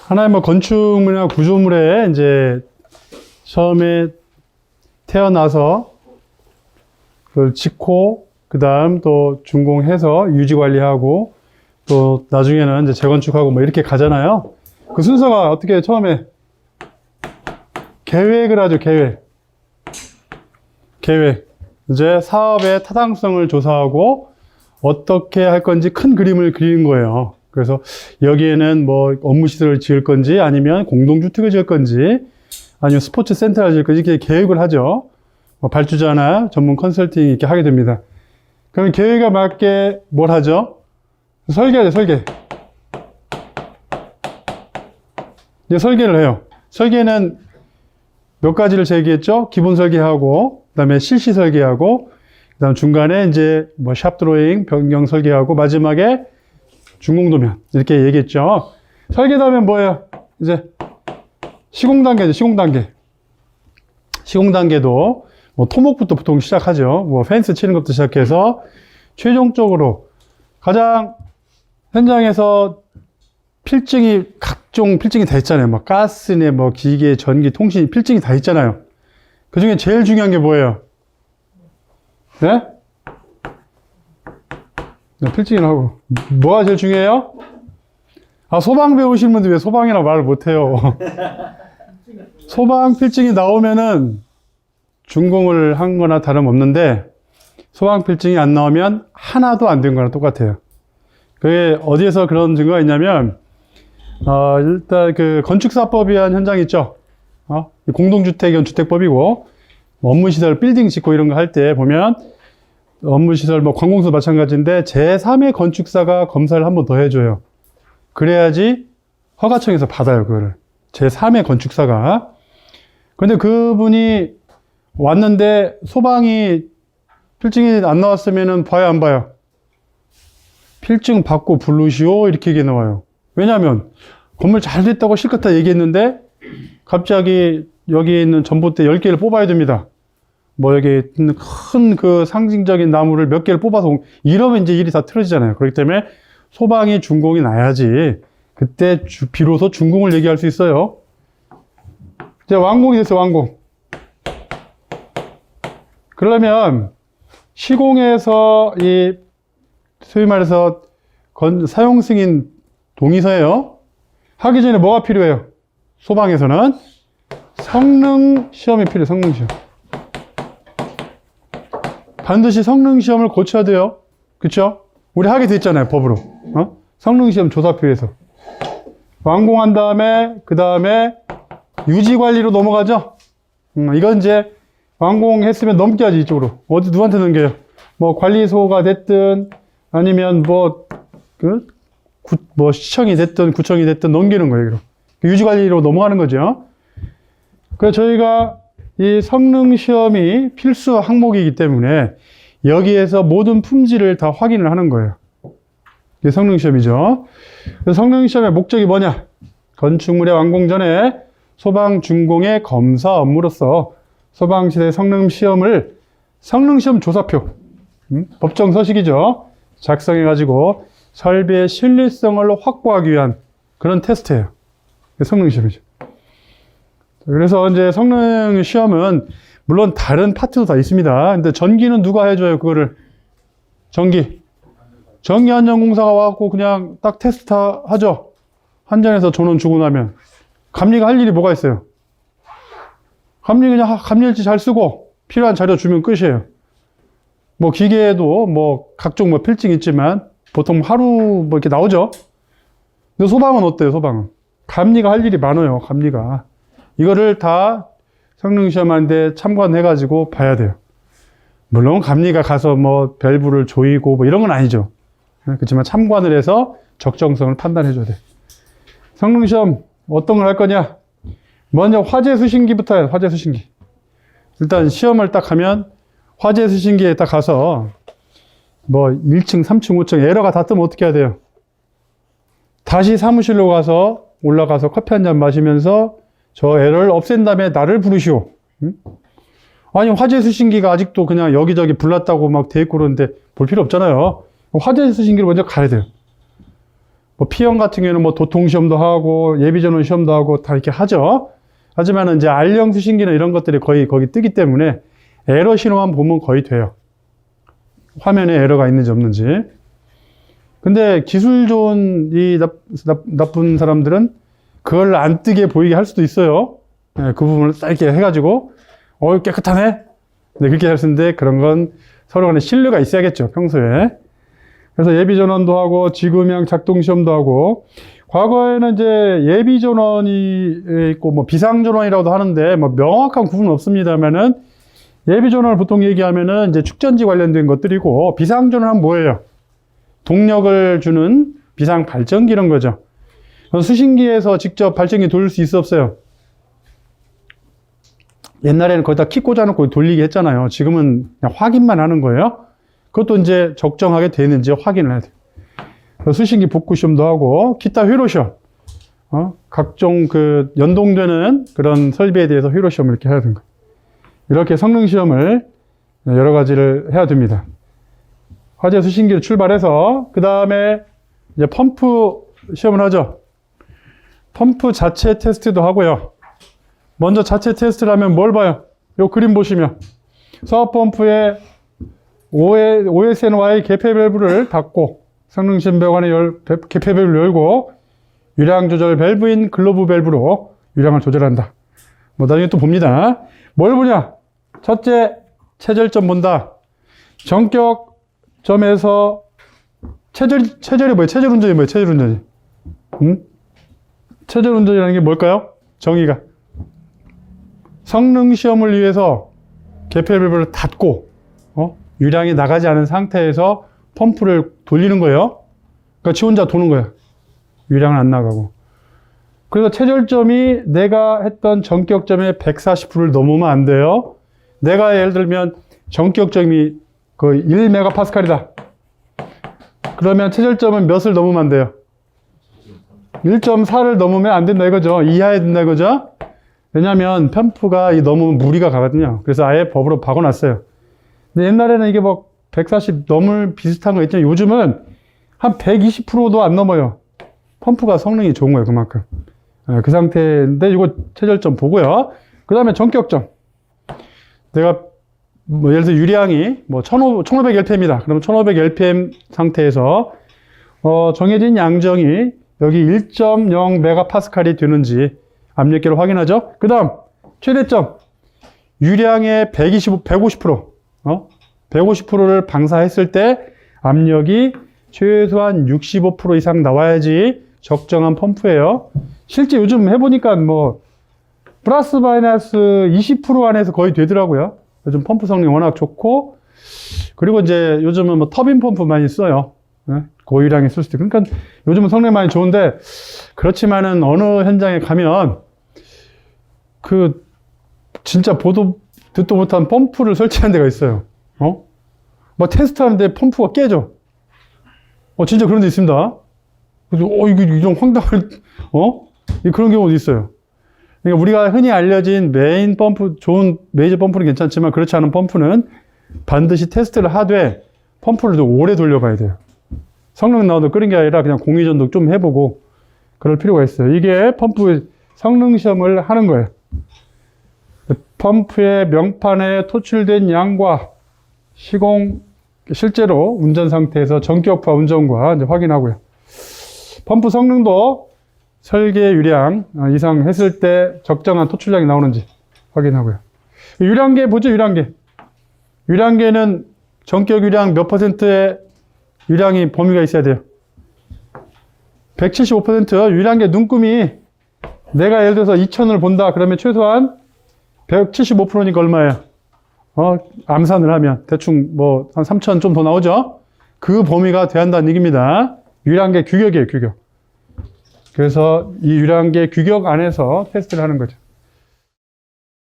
하나의 뭐 건축물이나 구조물에 이제 처음에 태어나서 그걸 짓고 그 다음 또 준공해서 유지 관리하고 또 나중에는 이제 재건축하고 뭐 이렇게 가잖아요. 그 순서가 어떻게 처음에 계획을 하죠. 계획. 이제 사업의 타당성을 조사하고 어떻게 할 건지 큰 그림을 그리는 거예요. 그래서 여기에는 뭐 업무시설을 지을 건지 아니면 공동주택을 지을 건지 아니면 스포츠 센터를 지을 건지 이렇게 계획을 하죠. 뭐 발주자나 전문 컨설팅 이렇게 하게 됩니다. 그럼 계획에 맞게 뭘 하죠? 설계하죠, 설계. 이제 설계를 해요. 설계는 몇 가지를 제기했죠? 기본 설계하고, 그 다음에 실시 설계하고, 그 다음 중간에 이제 뭐 샵 드로잉, 변경 설계하고, 마지막에 준공도면. 이렇게 얘기했죠. 설계 다음에 뭐예요? 이제 시공 단계죠, 시공 단계. 시공 단계도 뭐 토목부터 보통 시작하죠. 뭐 펜스 치는 것부터 시작해서 최종적으로 가장 현장에서 각종 필증이 다 있잖아요. 뭐 가스네, 뭐 기계, 전기, 통신 필증이 다 있잖아요. 그 중에 제일 중요한 게 뭐예요? 네? 필증이라고. 뭐가 제일 중요해요? 아, 소방 배우신 분들 왜 소방이라고 말을 못해요? 소방 필증이 나오면은 준공을 한 거나 다름없는데 소방 필증이 안 나오면 하나도 안 된 거랑 똑같아요. 그게 어디에서 그런 증거가 있냐면 일단 그 건축사법이 한 현장 있죠. 공동주택은 주택법이고 업무시설 빌딩 짓고 이런 거 할 때 보면 업무시설 뭐 관공서 마찬가지인데 제3의 건축사가 검사를 한 번 더 해줘요. 그래야지 허가청에서 받아요, 그거를. 제3의 건축사가. 근데 그분이 왔는데 소방이 필증이 안 나왔으면은 봐요, 안 봐요? 필증 받고 부르시오 이렇게 얘기 나와요. 왜냐하면 건물 잘 됐다고 실컷 다 얘기했는데 갑자기 여기 있는 전봇대 10개를 뽑아야 됩니다. 뭐 여기 있는 큰 그 상징적인 나무를 몇 개를 뽑아서 이러면 이제 일이 다 틀어지잖아요. 그렇기 때문에 소방이 준공이 나야지 그때 비로소 준공을 얘기할 수 있어요. 이제 완공이 됐어요, 완공. 그러면 시공에서 이 소위 말해서 사용 승인 동의서예요. 하기 전에 뭐가 필요해요? 소방에서는 성능 시험이 필요해요. 성능 시험. 반드시 성능 시험을 거쳐야 돼요. 그쵸? 우리 하게 됐잖아요, 법으로. 성능 시험 조사표에서. 완공한 다음에 그 다음에 유지 관리로 넘어가죠. 이건 이제 완공했으면 넘겨야지 이쪽으로. 어디 누구한테 넘겨요? 뭐 관리소가 됐든 아니면 뭐 시청이 됐든 구청이 됐든 넘기는 거예요. 여기로. 유지 관리로 넘어가는 거죠. 그래서 저희가 이 성능 시험이 필수 항목이기 때문에 여기에서 모든 품질을 다 확인을 하는 거예요. 이게 성능 시험이죠. 그래서 성능 시험의 목적이 뭐냐? 건축물의 완공 전에 소방 준공의 검사 업무로서 소방시대 성능 시험을 성능 시험 조사표 법정 서식이죠. 작성해 가지고 설비의 신뢰성을 확보하기 위한 그런 테스트예요. 성능 시험이죠. 그래서 이제 성능 시험은 물론 다른 파트도 다 있습니다. 근데 전기는 누가 해줘요, 그거를? 전기 안전공사가 와갖고 그냥 딱 테스트 하죠. 현장에서 전원 주고 나면. 감리가 할 일이 뭐가 있어요? 그냥 감리일지 잘 쓰고 필요한 자료 주면 끝이에요. 뭐 기계에도 뭐 각종 뭐 필증 있지만 보통 하루 뭐 이렇게 나오죠. 근데 소방은 어때요, 소방은? 감리가 할 일이 많아요, 감리가. 이거를 다 성능시험하는데 참관해가지고 봐야 돼요. 물론 감리가 가서 뭐 밸브를 조이고 뭐 이런 건 아니죠. 그렇지만 참관을 해서 적정성을 판단해줘야 돼. 성능시험 어떤 걸 할 거냐? 먼저 화재 수신기부터 해요, 화재 수신기. 일단 시험을 딱 하면 화재 수신기에 딱 가서 뭐 1층, 3층, 5층 에러가 다 뜨면 어떻게 해야 돼요? 다시 사무실로 가서 올라가서 커피 한 잔 마시면서 저 에러를 없앤 다음에 나를 부르시오. 응? 아니 화재 수신기가 아직도 그냥 여기저기 불났다고 막 돼 있고 그러는데 볼 필요 없잖아요. 화재 수신기를 먼저 가야 돼요. 뭐 P형 같은 경우에는 뭐 도통 시험도 하고 예비전원 시험도 하고 다 이렇게 하죠. 하지만은 이제 R형 수신기는 이런 것들이 거의 거기 뜨기 때문에 에러 신호만 보면 거의 돼요. 화면에 에러가 있는지 없는지. 근데 기술 좋은 이 나쁜 사람들은 그걸 안 뜨게 보이게 할 수도 있어요. 네, 그 부분을 딱 이렇게 해가지고 깨끗하네. 네, 그렇게 할 수 있는데 그런 건 서로 간에 신뢰가 있어야겠죠, 평소에. 그래서 예비전원도 하고 지구음향 작동시험도 하고, 과거에는 이제 예비전원이 있고 뭐 비상전원이라고도 하는데 뭐 명확한 구분은 없습니다만은, 예비전원을 보통 얘기하면은 이제 축전지 관련된 것들이고, 비상전원은 뭐예요? 동력을 주는 비상발전기 이런 거죠. 수신기에서 직접 발전기 돌릴 수 있어 없어요? 옛날에는 거기다 키 꽂아놓고 돌리게 했잖아요. 지금은 그냥 확인만 하는 거예요. 그것도 이제 적정하게 되는지 확인을 해야 돼요. 수신기 복구 시험도 하고, 기타 회로 시험, 각종 그 연동되는 그런 설비에 대해서 회로 시험을 이렇게 해야 되는 거예요. 이렇게 성능 시험을 여러 가지를 해야 됩니다. 화재 수신기를 출발해서 그 다음에 이제 펌프 시험을 하죠. 펌프 자체 테스트도 하고요. 먼저 자체 테스트를 하면 뭘 봐요? 요 그림 보시면 수압펌프에 OSNY 개폐 밸브를 닫고, 성능시험 배관의 개폐 밸브를 열고, 유량 조절 밸브인 글로브 밸브로 유량을 조절한다. 뭐 나중에 또 봅니다. 뭘 보냐? 첫째, 체절점 본다. 전격점에서 체절이 뭐예요? 체절 운전이 뭐예요? 체절 운전이. 체절 운전이라는 게 뭘까요? 정의가. 성능 시험을 위해서 개폐 밸브를 닫고, 유량이 나가지 않은 상태에서 펌프를 돌리는 거예요. 그러니까 지 혼자 도는 거예요. 유량은 안 나가고. 그래서 체절점이 내가 했던 전격점의 140%를 넘으면 안 돼요. 내가 예를 들면 전격점이 거의 1메가파스칼이다. 그러면 체절점은 몇을 넘으면 안 돼요? 1.4를 넘으면 안 된다 이거죠. 이하에 된다 이거죠. 왜냐하면 펌프가 넘으면 무리가 가거든요. 그래서 아예 법으로 박아놨어요. 근데 옛날에는 이게 뭐 140 넘을 비슷한 거 있지만 요즘은 한 120%도 안 넘어요. 펌프가 성능이 좋은 거예요, 그만큼. 그 상태인데 이거 체절점 보고요. 그 다음에 전격점. 내가 뭐 예를 들어 유량이 뭐 1500LPM이다. 그러면 1500LPM 상태에서 정해진 양정이 여기 1.0메가파스칼이 되는지 압력계를 확인하죠. 그 다음 최대점. 유량의 150%. 150%를 방사했을 때 압력이 최소한 65% 이상 나와야지 적정한 펌프예요. 실제 요즘 해보니까 뭐 플러스 마이너스 20% 안에서 거의 되더라고요. 요즘 펌프 성능이 워낙 좋고, 그리고 이제 요즘은 뭐 터빈 펌프 많이 써요. 고유량이 쓸 수도 있고. 그러니까 요즘은 성능이 많이 좋은데, 그렇지만은 어느 현장에 가면 진짜 보도 듣도 못한 펌프를 설치한 데가 있어요. 뭐 테스트하는데 펌프가 깨져. 진짜 그런 데 있습니다. 그래서 이거 이런 황당한 그런 경우도 있어요. 그러니까 우리가 흔히 알려진 메인 펌프, 좋은 메이저 펌프는 괜찮지만 그렇지 않은 펌프는 반드시 테스트를 하되 펌프를 좀 오래 돌려봐야 돼요. 성능 나와도 끓인 게 아니라 그냥 공유전도 좀 해보고 그럴 필요가 있어요. 이게 펌프 성능 시험을 하는 거예요. 펌프의 명판에 토출된 양과 시공, 실제로 운전 상태에서 전격파 운전과 이제 확인하고요. 펌프 성능도 설계 유량 이상 했을 때 적정한 토출량이 나오는지 확인하고요. 유량계 보죠, 유량계. 유량계는 전격 유량 몇 퍼센트의 유량이 범위가 있어야 돼요? 175%. 유량계 눈금이 내가 예를 들어서 2000을 본다. 그러면 최소한 175%니까 얼마예요? 암산을 하면 대충 뭐 한 3000 좀 더 나오죠? 그 범위가 돼야 한다는 얘기입니다. 유량계 규격이에요, 규격. 그래서 이 유량계 규격 안에서 테스트를 하는 거죠.